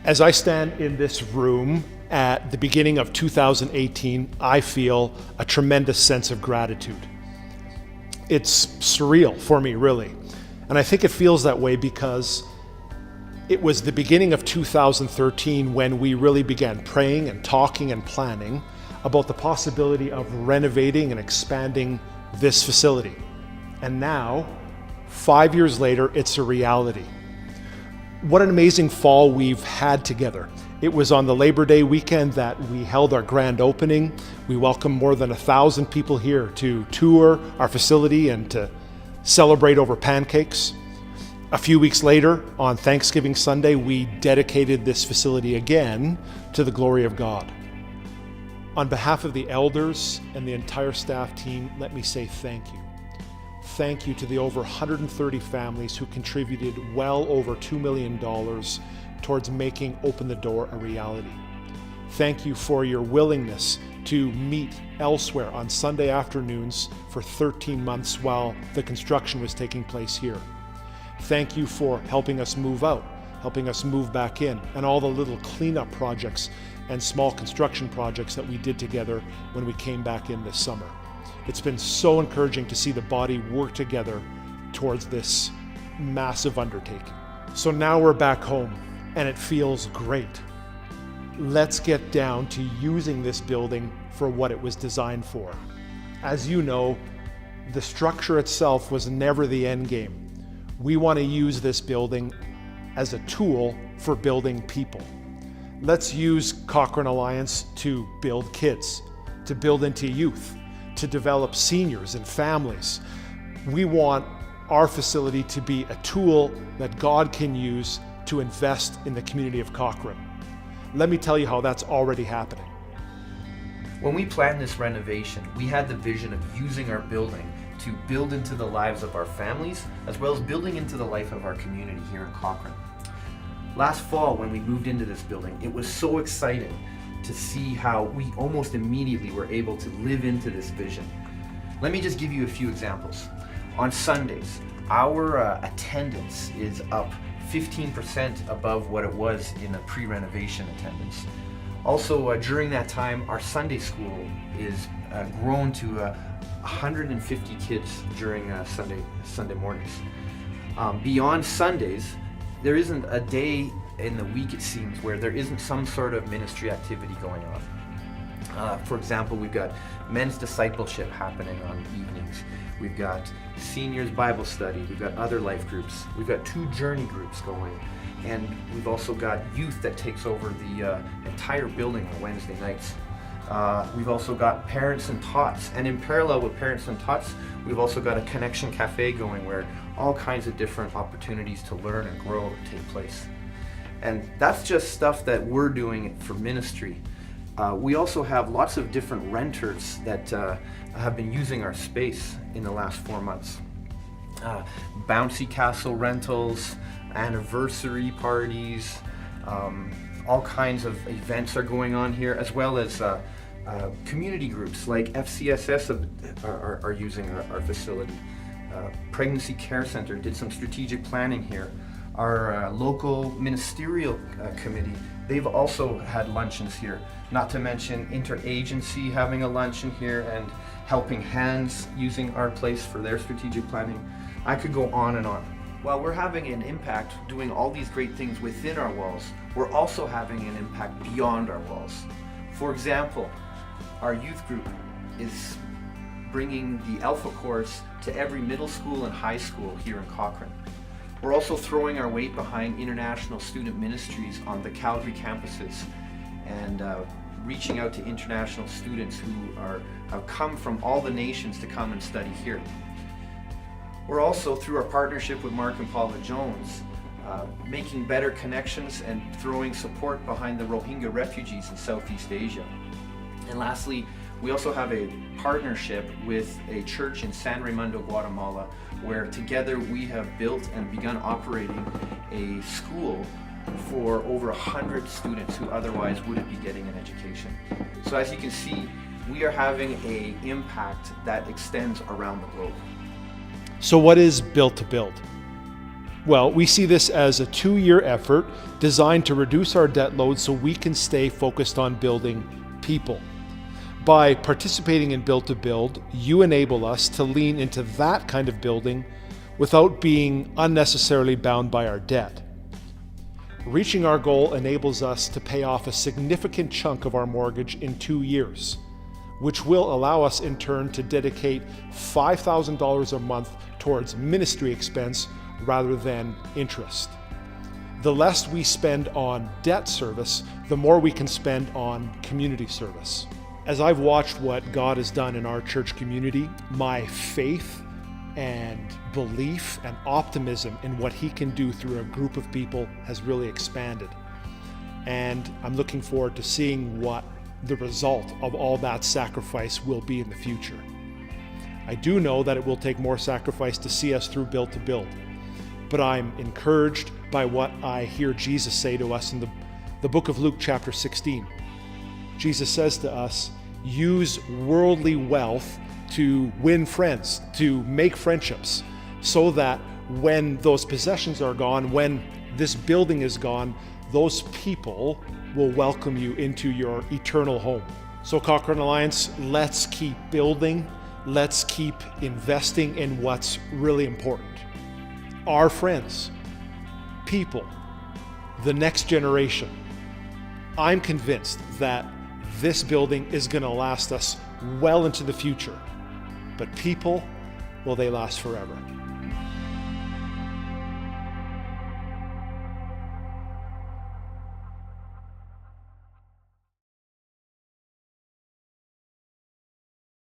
As I stand in this room at the beginning of 2018, I feel a tremendous sense of gratitude. It's surreal for me, really. And I think it feels that way because it was the beginning of 2013 when we really began praying and talking and planning about the possibility of renovating and expanding this facility. And now, 5 years later, it's a reality. What an amazing fall we've had together. It was on the Labor Day weekend that we held our grand opening. We welcomed more than 1,000 people here to tour our facility and to celebrate over pancakes. A few weeks later, on Thanksgiving Sunday, we dedicated this facility again to the glory of God. On behalf of the elders and the entire staff team, let me say thank you. Thank you to the over 130 families who contributed well over $2 million towards making Open the Door a reality. Thank you for your willingness to meet elsewhere on Sunday afternoons for 13 months while the construction was taking place here. Thank you for helping us move out, helping us move back in, and all the little cleanup projects and small construction projects that we did together when we came back in this summer. It's been so encouraging to see the body work together towards this massive undertaking. So now we're back home and it feels great. Let's get down to using this building for what it was designed for. As you know, the structure itself was never the end game. We want to use this building as a tool for building people. Let's use Cochrane Alliance to build kids, to build into youth, to develop seniors and families. We want our facility to be a tool that God can use to invest in the community of Cochrane. Let me tell you how that's already happening. When we planned this renovation, we had the vision of using our building to build into the lives of our families, as well as building into the life of our community here in Cochrane. Last fall, when we moved into this building, it was so exciting to see how we almost immediately were able to live into this vision. Let me just give you a few examples. On Sundays, our attendance is up 15% above what it was in a pre-renovation attendance. Also, during that time, our Sunday school is grown to 150 kids during Sunday mornings. Beyond Sundays, there isn't a day in the week, it seems, where there isn't some sort of ministry activity going on. For example, we've got men's discipleship happening on evenings. We've got seniors Bible study. We've got other life groups. We've got 2 journey groups going. And we've also got youth that takes over the entire building on Wednesday nights. We've also got Parents and Tots. And in parallel with Parents and Tots, we've also got a Connection Cafe going where all kinds of different opportunities to learn and grow take place. And that's just stuff that we're doing for ministry. We also have lots of different renters that have been using our space in the last 4 months. Bouncy Castle rentals, anniversary parties, all kinds of events are going on here, as well as community groups like FCSS are using our facility. Pregnancy Care Center did some strategic planning here. Our local ministerial committee, they've also had luncheons here. Not to mention Interagency having a luncheon here and Helping Hands using our place for their strategic planning. I could go on and on. While we're having an impact doing all these great things within our walls, we're also having an impact beyond our walls. For example, our youth group is bringing the Alpha course to every middle school and high school here in Cochrane. We're also throwing our weight behind international student ministries on the Calgary campuses and reaching out to international students who have come from all the nations to come and study here. We're also, through our partnership with Mark and Paula Jones, making better connections and throwing support behind the Rohingya refugees in Southeast Asia. And lastly, we also have a partnership with a church in San Raimundo, Guatemala, where together we have built and begun operating a school for over 100 students who otherwise wouldn't be getting an education. So as you can see, we are having an impact that extends around the globe. So what is Built to Build? Well, we see this as a 2-year effort designed to reduce our debt load so we can stay focused on building people. By participating in Built to Build, you enable us to lean into that kind of building without being unnecessarily bound by our debt. Reaching our goal enables us to pay off a significant chunk of our mortgage in 2 years, which will allow us in turn to dedicate $5,000 a month towards ministry expense rather than interest. The less we spend on debt service, the more we can spend on community service. As I've watched what God has done in our church community, my faith and belief and optimism in what He can do through a group of people has really expanded. And I'm looking forward to seeing what the result of all that sacrifice will be in the future. I do know that it will take more sacrifice to see us through Built to Build, but I'm encouraged by what I hear Jesus say to us in the book of Luke chapter 16. Jesus says to us, use worldly wealth to win friends, to make friendships, so that when those possessions are gone, when this building is gone, those people will welcome you into your eternal home. So Cochrane Alliance, let's keep building, let's keep investing in what's really important. Our friends, people, the next generation. I'm convinced that this building is going to last us well into the future. But people, well, they last forever.